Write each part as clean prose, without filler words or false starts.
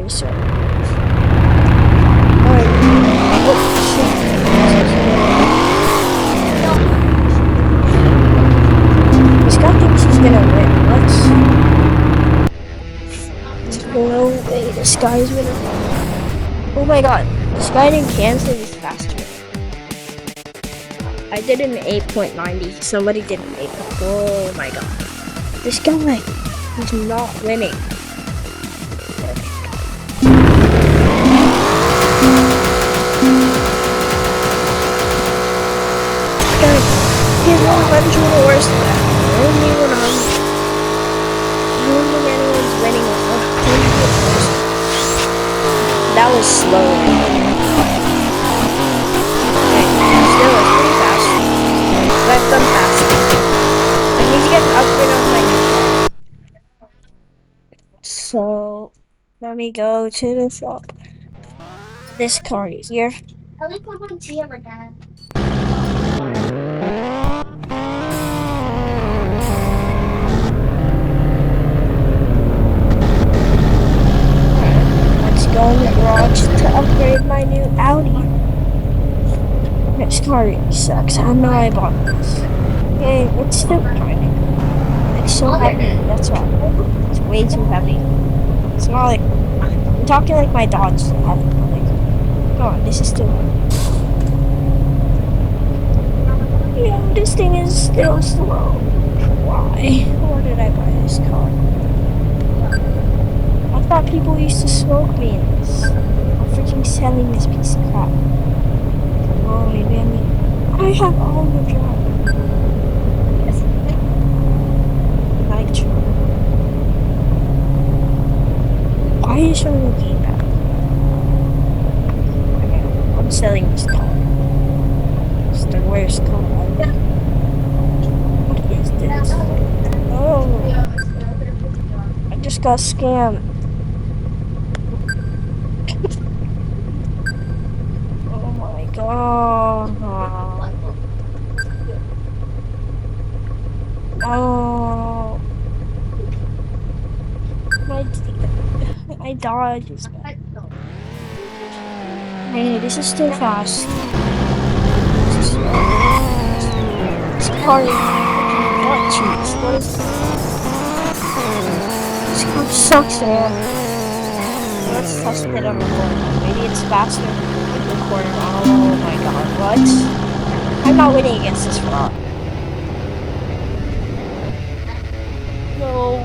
racer. Alright. Oh, shit. This guy thinks he's gonna win. What? No way, this guy's gonna win. Oh my god, this guy didn't cancel this faster. I did an 8.90. Somebody did an 8. Oh my god. This guy is not winning. Guys, he's 100 worse than that. Only 100. I don't think anyone's winning with 100 worse. That was slow. Still, it's pretty fast. But I've done fast. I need to get an upgrade on my new car. So, let me go to the shop. This car is here. I like what I'm seeing with that. Let's go in the garage to upgrade my new Audi. This car really sucks. I know I bought this. Hey, it's still driving. It's so heavy, that's why. It's way too heavy. It's not like, I'm talking like my Dodge is heavy, but like, come on, this is still heavy. Yeah, this thing is still slow. Why? Why did I buy this car? I thought people used to smoke me in this. I'm freaking selling this piece of crap. Oh, maybe I mean, I have all the drive. Why are you showing the game back? Okay, I'm selling this car. It's the worst car ever. What is this? Oh, I just got scammed. Oh my god. Oh. My Dodge is bad. Hey, this is too fast. This car is what cheese? What is this? This car sucks, man. Let's test it on record. Maybe it's faster than record. Oh my god, what? I'm not winning against this fraud. No.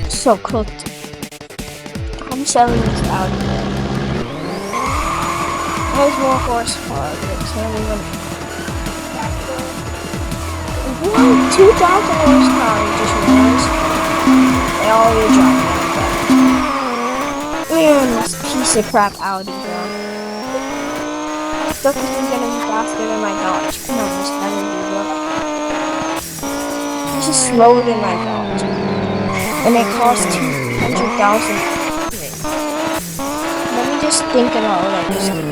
So cooked. I'm selling this out of there. There's more horsepower, but it's not even. Whoa, 2,000 horsepower, you just realized. They all will drop like that. Man, this piece of crap Audi, bro. Stuff is gonna be faster than my Dodge. Come on, this better be, bro. This is slower than my Dodge. And it costs 200,000. Let me just think about what I just did.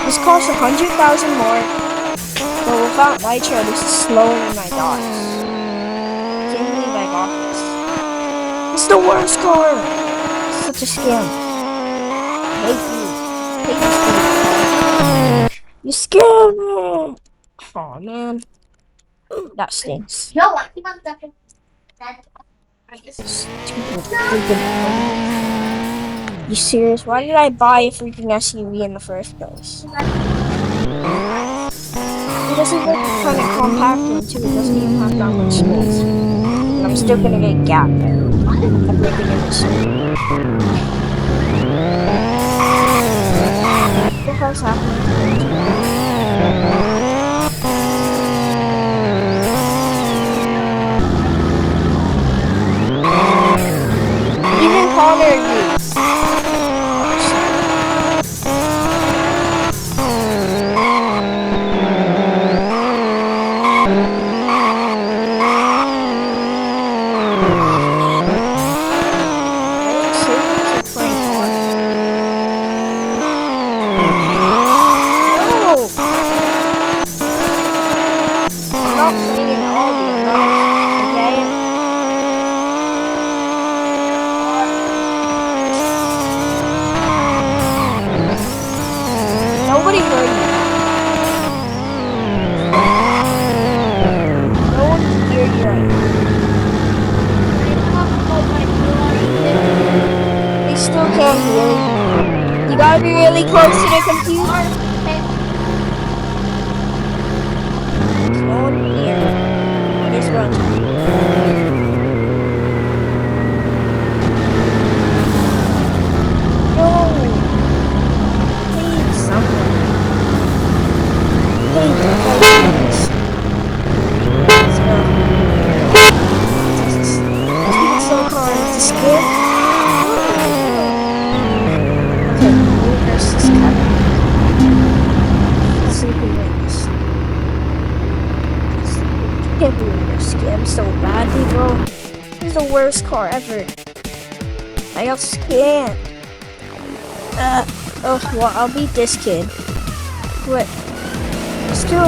This costs 100,000 more, but without nitro, this is slower than my Dodge. Can't believe I got this. It's the worst car. It's such a scam. I hate you. I hate this. You scared me. Aw, man. That stinks. You serious? Why did I buy a freaking SUV in the first place? It doesn't look kind of compact too. It doesn't even have that much space. And I'm still gonna get gap there. Everything in the city. What the hell's happening to me? Even Connor agrees. Nobody heard me. No one can hear you right now. They still can't hear you. You gotta be really close to the computer. There's no one here. It is run. No. Please, someone. Please, please. Let's go. This is so hard to skip. Okay, me versus Kevin. Let's see who wins. I can't believe you're scammed so badly, bro. This is the worst car ever. I got scammed. Oh, well, I'll beat this kid. What? Let's go.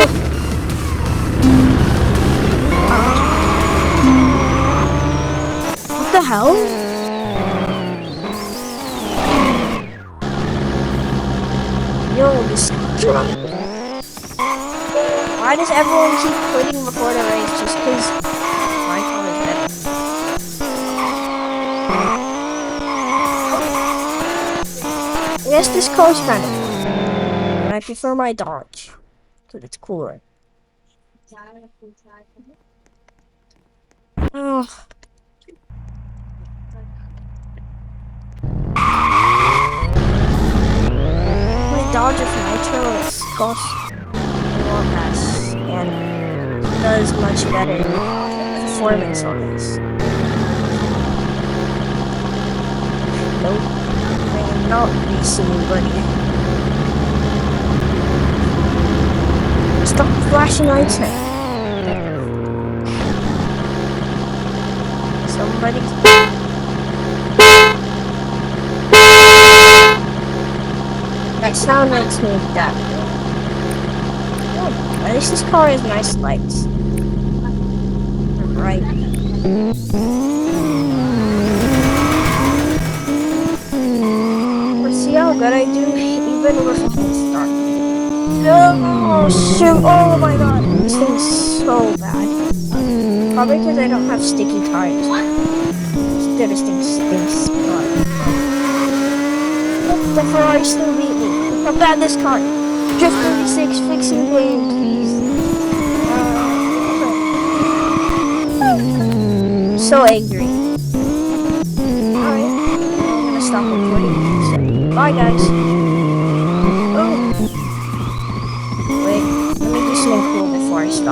What the hell? Yo, this drunk. Why does everyone keep quitting before the race just because my car is better? I guess this car's kind of cool. And I prefer my Dodge. Because it's cooler. Oh. My Dodge with Nitro costs a lot less and does much better performance on this. Nope. I am not racing anybody. Stop flashing lights now. Somebody. That sound makes me deaf. Oh, at least this car has nice lights. Right. Let's see how good I do even with a full start. Oh shoot! Oh my god, this thing's so bad. Probably because I don't have sticky tires. This thing stinks. The Ferrari still beat me. How bad this car? Drift 36 fixing game, please. I'm so angry. Alright, I'm gonna stop recording. So, bye guys. Oh. Wait, let me do something cool before I stop.